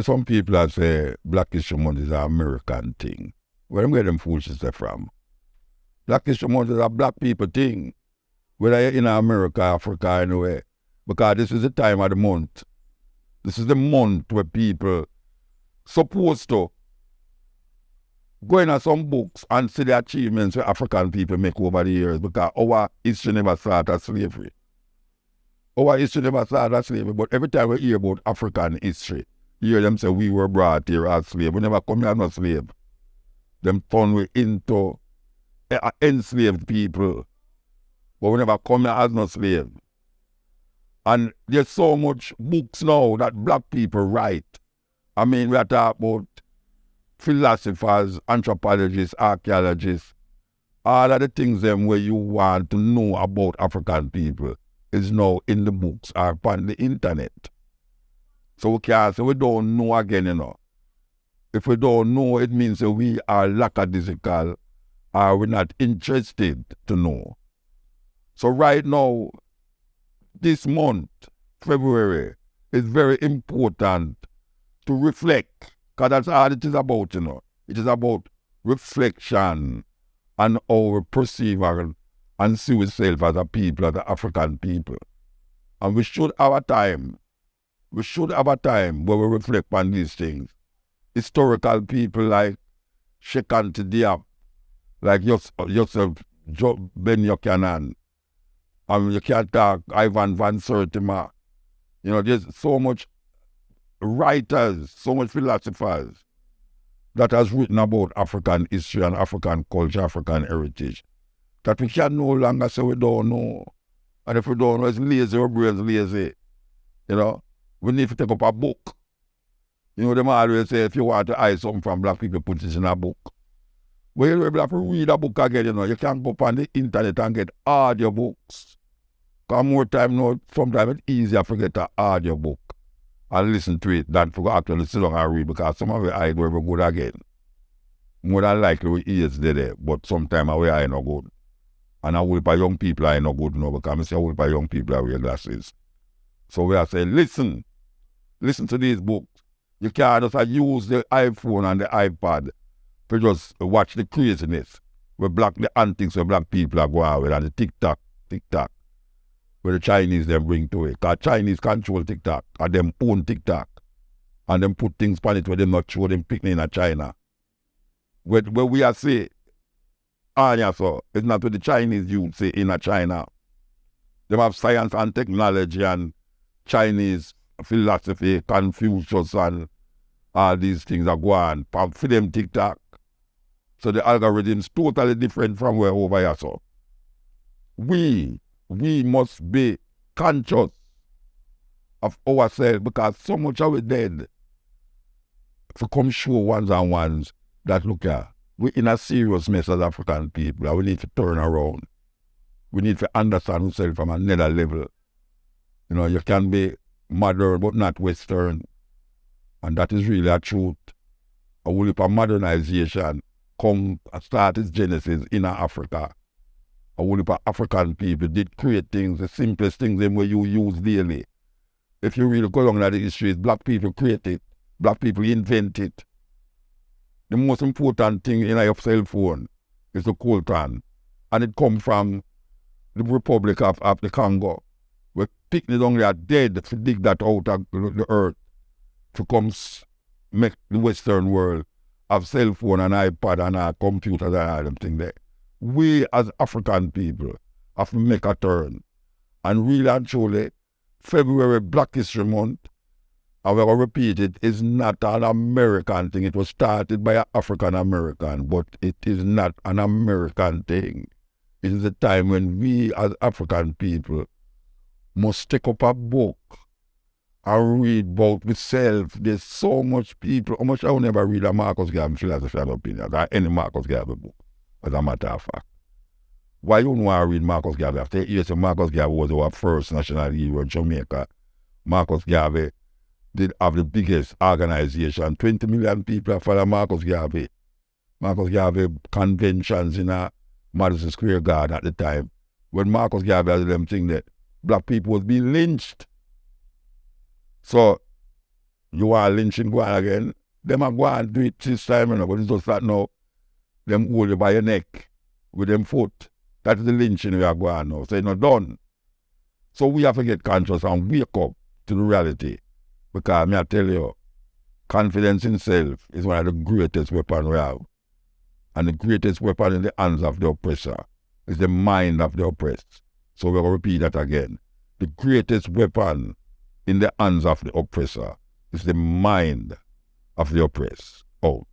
some people that say Black History Month is an American thing. Where them get them foolishness from? Black History Month is a black people thing. Whether you're in America, Africa, anywhere. Because this is the time of the month. This is the month where people supposed to go into some books and see the achievements that African people make over the years, because our history never started as slavery. Our history never started as slavery, but every time we hear about African history, you hear them say we were brought here as slaves. We never come here as no slave. Them turn we into enslaved people, but we never come here as no slave. And there's so much books now that black people write. I mean, we are talking about philosophers, anthropologists, archaeologists, all of the things them where you want to know about African people is now in the books or on the internet. So we can't say we don't know again, you know. If we don't know, it means that we are lackadaisical or we're not interested to know. So right now, this month, February, is very important to reflect, because that's all it is about, you know. It is about reflection and how we perceive and see ourselves as a people, as an African people. And we should have a time. We should have a time where we reflect on these things. Historical people like Shekinah Diop, like yourself, Ben Buchanan, and you can't talk Ivan Van Sertima. You know, there's so much writers, so much philosophers that has written about African history and African culture, African heritage, that we can no longer say we don't know. And if we don't know, it's lazy, our brain's lazy. You know, we need to take up a book. You know, them always say if you want to hide something from black people, put it in a book. Well, you have to read a book again, you know. You can go up on the internet and get audio books. Because more time now, sometimes it's easier to get an audio book and listen to it than to actually sit down and read, because some of the eyes were good again. More than likely we ears there, but sometimes our eye not good. And I will by young people are not good now, because I say I will by young people are wear glasses. So we are saying, listen to these books. You can't just use the iPhone and the iPad to just watch the craziness where the antics where black people are going with, and the TikTok, where the Chinese them bring to it. Because Chinese control TikTok, and them own TikTok, and them put things on it where them not show them picnic in China. Where we are say, so it's not what the Chinese youth say in China. They have science and technology and Chinese philosophy, Confucius and all these things are going on for them TikTok. So the algorithm is totally different from where over here. So we must be conscious of ourselves, because so much of it dead to come show ones and ones that look at we're in a serious mess as African people, and we need to turn around. We need to understand ourselves from another level. You know, you can be modern but not Western. And that is really a truth. A whole heap of modernization start its genesis in Africa. A whole heap of African people did create things, the simplest things them where you use daily. If you really go along at the history, black people create it. Black people invent it. The most important thing in your cell phone is the coltan. And it comes from the Republic of the Congo. Where picnic down there dead to dig that out of the earth to come make the Western world have cell phone and iPad and computers and all them things there. We as African people have to make a turn. And really and truly, February Black History Month, I will repeat it, is not an American thing. It was started by an African American, but it is not an American thing. It is a time when we as African people must take up a book and read about myself. There's so much people, how much I will never read a Marcus Garvey philosophy and opinion, or any Marcus Garvey book, as a matter of fact. Why you don't want to read Marcus Garvey? After years, Marcus Garvey was our first national hero in Jamaica. Marcus Garvey did have the biggest organization. 20 million people follow Marcus Garvey. Marcus Garvey conventions in Madison Square Garden at the time. When Marcus Garvey had them thing that black people was being lynched. So You want lynching go on again? Them a go and do it this time, you know, but it's just that now, them hold you by your neck with them foot. That is the lynching we are going on now. So it's not done. So we have to get conscious and wake up to the reality. Because I tell you, confidence in self is one of the greatest weapons we have. And the greatest weapon in the hands of the oppressor is the mind of the oppressed. So we'll repeat that again. The greatest weapon in the hands of the oppressor is the mind of the oppressed. Out.